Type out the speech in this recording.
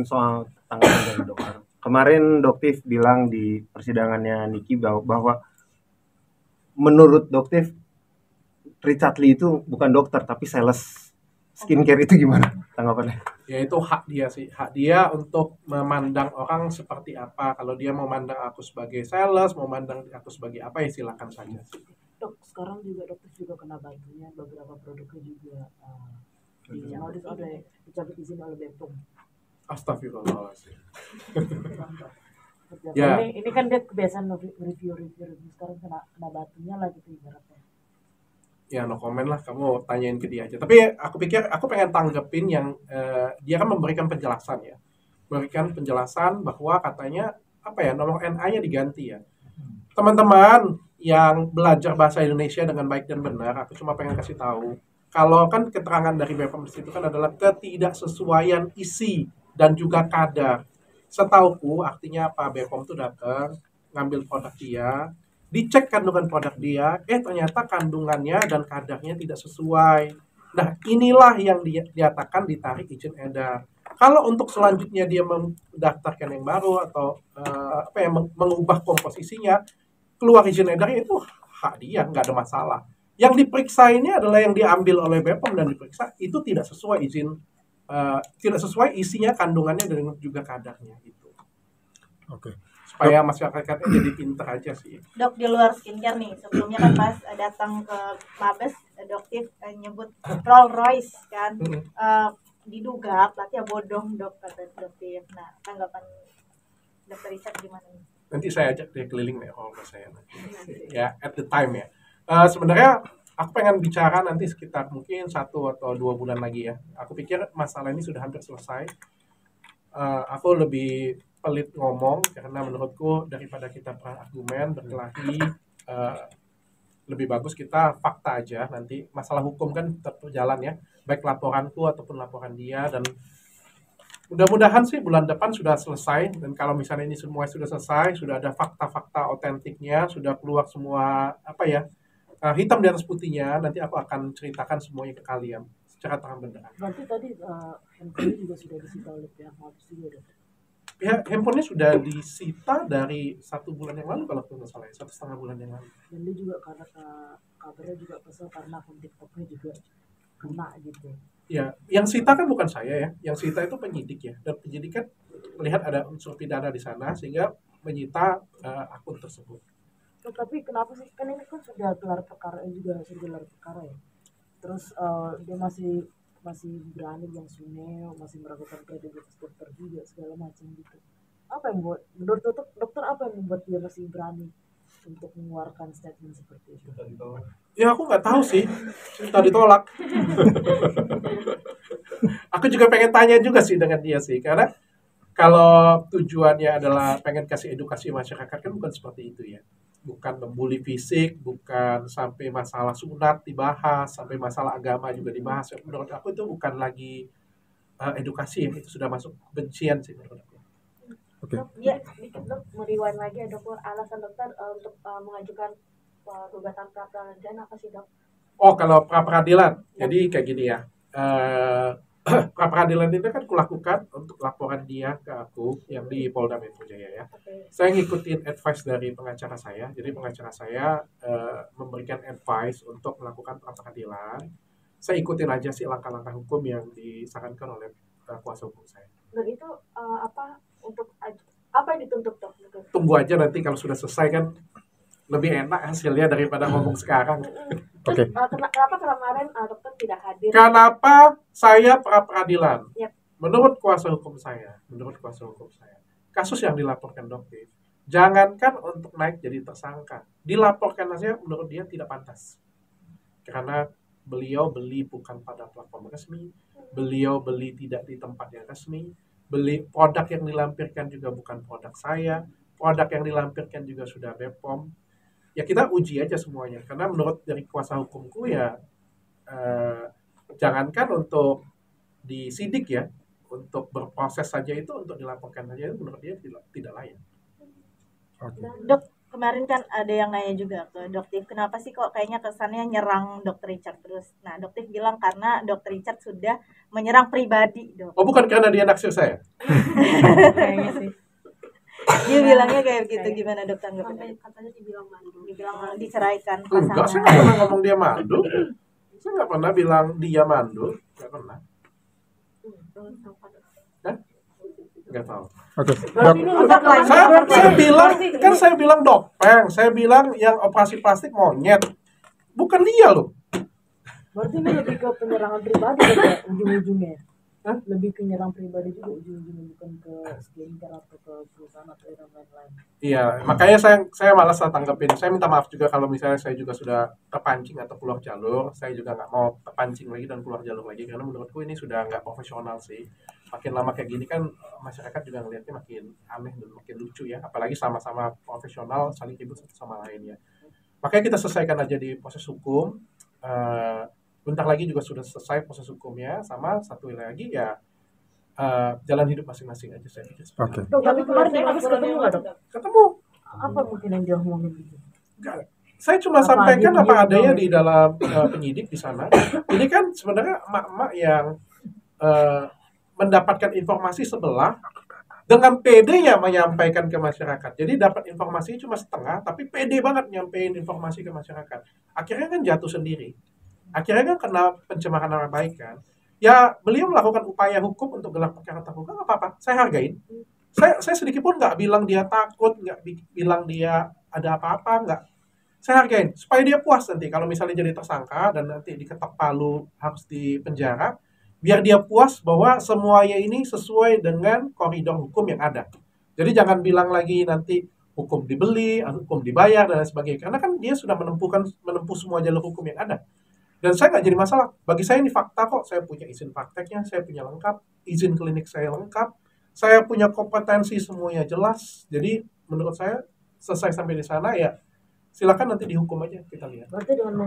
soal tanggapan dari dokter. Kemarin Doktif bilang di persidangannya Niki bahwa menurut Doktif Richard Lee itu bukan dokter tapi sales skincare. Itu gimana tanggapannya? Ya itu hak dia sih, hak dia untuk memandang orang seperti apa. Kalau dia mau mandang aku sebagai sales, mau mandang aku sebagai apa, ya silakan saja. Dok, sekarang juga dokter juga kena batunya, beberapa produknya juga dicabut izin oleh BPOM. Astagfirullahaladzim. Ya. Ini kan dia kebiasaan review sekarang kena batunya lah gitu ibaratnya. Ya no comment lah, kamu tanyain ke dia aja. Tapi aku pikir aku pengen tanggepin yang dia kan memberikan penjelasan ya, memberikan penjelasan bahwa katanya apa ya, nomor NA-nya diganti ya. Teman-teman yang belajar bahasa Indonesia dengan baik dan benar, aku cuma pengen kasih tahu kalau kan keterangan dari BPOM itu kan adalah ketidaksesuaian isi dan juga kadar. Setauku artinya apa, BPOM tuh datang ngambil produk dia, dicek kandungan produk dia, ternyata kandungannya dan kadarnya tidak sesuai. Nah, inilah yang dinyatakan ditarik izin edar. Kalau untuk selanjutnya dia mendaftarkan yang baru atau mengubah komposisinya, keluar izin edarnya, itu hak dia, nggak ada masalah. Yang diperiksa ini adalah yang diambil oleh BPOM dan diperiksa itu tidak sesuai izin, tidak sesuai isinya, kandungannya dan juga kadarnya itu. Oke. Supaya masyarakatnya jadi pintar aja sih. Dok, di luar skincare nih, sebelumnya kan pas datang ke Mabes, Doktif nyebut Rolls Royce kan, diduga pelatih bodong dok, kata Doktif. Nah, tanggapan Dokter Richard gimana nih? Nanti saya ajak dia keliling deh kalau saya nanti. Ya, at the time ya. Sebenarnya aku pengen bicara nanti sekitar mungkin 1 atau 2 bulan lagi ya. Aku pikir masalah ini sudah hampir selesai. Aku lebih pelit ngomong karena menurutku daripada kita perang argumen berkelahi, lebih bagus kita fakta aja. Nanti masalah hukum kan tetap berjalan ya, baik laporanku ataupun laporan dia, dan mudah-mudahan sih bulan depan sudah selesai. Dan kalau misalnya ini semua sudah selesai, sudah ada fakta-fakta otentiknya, sudah keluar semua hitam di atas putihnya, nanti aku akan ceritakan semuanya ke kalian secara terang benderang. Berarti tadi handphone juga sudah disita oleh pihak Mabes juga, dok? Handphonenya sudah disita dari 1 bulan yang lalu kalau tidak salah, 1,5 bulan yang lalu. Dan dia juga karena kabarnya juga kesel karena akun TikToknya juga kena gitu. Ya, yang sita kan bukan saya ya, yang sita itu penyidik ya, dan penyidik kan melihat ada unsur pidana di sana sehingga menyita akun tersebut. Tapi kenapa sih, kan ini kan sudah gelar perkara juga, ya. Terus dia masih berani yang Suneo, masih meragukan kredibilitas dokter juga segala macam gitu. Apa yang buat menurut dokter apa yang membuat dia masih berani untuk mengeluarkan statement seperti itu? Ya aku nggak tahu sih, cinta ditolak. Aku juga pengen tanya juga sih dengan dia sih, karena kalau tujuannya adalah pengen kasih edukasi masyarakat kan bukan seperti itu ya. Bukan membuli fisik, bukan sampai masalah sunat dibahas, sampai masalah agama juga dibahas. Menurut aku itu bukan lagi edukasi ya, itu sudah masuk kebencian sih menurut aku. Okay. Dok, ya, dikit dok, meriwan lagi ya dok, alasan dokter untuk mengajukan gugatan pra peradilan apa sih dok? Oh, kalau pra peradilan, jadi kayak gini ya. Pra peradilan itu kan kulakukan untuk laporan dia ke aku yang di Polda Metro Jaya ya. Okay. Saya ngikutin advice dari pengacara saya. Jadi pengacara saya memberikan advice untuk melakukan pra peradilan. Saya ikutin aja sih langkah-langkah hukum yang disarankan oleh kuasa hukum saya. Dan itu apa yang dituntut dok? Tunggu aja nanti kalau sudah selesai kan lebih enak hasilnya daripada ngomong sekarang. Terus kenapa kemarin dokter tidak hadir? Kenapa saya pra peradilan? Yep. Menurut kuasa hukum saya, kasus yang dilaporkan Doktif, jangankan untuk naik jadi tersangka, dilaporkan saja menurut dia tidak pantas. Karena beliau beli bukan pada platform resmi, beliau beli tidak di tempat yang resmi, beli produk yang dilampirkan juga bukan produk saya, produk yang dilampirkan juga sudah BPOM. Ya kita uji aja semuanya, karena menurut dari kuasa hukumku ya jangankan untuk disidik ya, untuk berproses saja itu, untuk dilaporkan saja itu menurut dia tidak layak. Okay. Dok, kemarin kan ada yang nanya juga ke Doktif, kenapa sih kok kayaknya kesannya nyerang Dokter Richard terus? Nah, Doktif bilang karena Dokter Richard sudah menyerang pribadi, Dok. Oh, bukan karena dia naksir saya. Kayaknya sih. Dia bilangnya kayak begitu, gimana Dok Sampai tanggapnya? katanya dibilang mandul. Dibilang diceraikan Enggak, saya pasangan. nggak pernah ngomong dia mandul. Saya nggak pernah bilang dia mandul, nggak pernah. Hah? Nggak tahu. Oke, Berarti ini udah Saya bilang dopeng, saya bilang yang operasi plastik monyet, bukan dia loh. Berarti ini lebih ke penyerangan pribadi Dok, ya, ujung-ujungnya. Hah? Lebih ke nyerang pribadi juga ujung-ujungnya, bukan ke skincare atau ke perusahaan atau yang lain-lain. Iya, makanya saya malas tanggepin. Saya minta maaf juga kalau misalnya saya juga sudah terpancing atau keluar jalur. Saya juga nggak mau terpancing lagi dan keluar jalur lagi karena menurutku ini sudah nggak profesional sih. Makin lama kayak gini kan masyarakat juga ngelihatnya makin aneh dan makin lucu ya. Apalagi sama-sama profesional saling ribut satu sama lain ya. Makanya kita selesaikan aja di proses hukum. Bentar lagi juga sudah selesai proses hukumnya. Sama satu lagi ya jalan hidup masing-masing aja saya pikir. Oke. Dok, tapi kemarin di Mabes ketemu nggak Dok? Ketemu. Apa mungkin yang dia ngomongin gitu? Enggak. Saya cuma Apa sampaikan dia apa diam adanya doang? di dalam penyidik di sana. Ini kan sebenarnya emak-emak yang mendapatkan informasi sebelah dengan PD-nya menyampaikan ke masyarakat. Jadi dapat informasi cuma setengah, tapi PD banget nyampein informasi ke masyarakat. Akhirnya kan jatuh sendiri. Akhirnya kan kena pencemaran nama baik kan. Ya beliau melakukan upaya hukum untuk gelar perkara terbuka, nggak apa-apa. Saya hargain. Saya sedikit pun nggak bilang dia takut, nggak bilang dia ada apa-apa, nggak. Saya hargain supaya dia puas nanti kalau misalnya jadi tersangka dan nanti diketok palu harus di penjara, biar dia puas bahwa semuanya ini sesuai dengan koridor hukum yang ada. Jadi jangan bilang lagi nanti hukum dibeli, hukum dibayar dan lain sebagainya. Karena kan dia sudah menempuh semua jalur hukum yang ada. Dan saya nggak jadi masalah. Bagi saya ini fakta kok. Saya punya izin prakteknya, saya punya lengkap, izin klinik saya lengkap, saya punya kompetensi semuanya jelas. Jadi menurut saya selesai sampai di sana ya silakan nanti dihukum aja kita lihat. Berarti dengan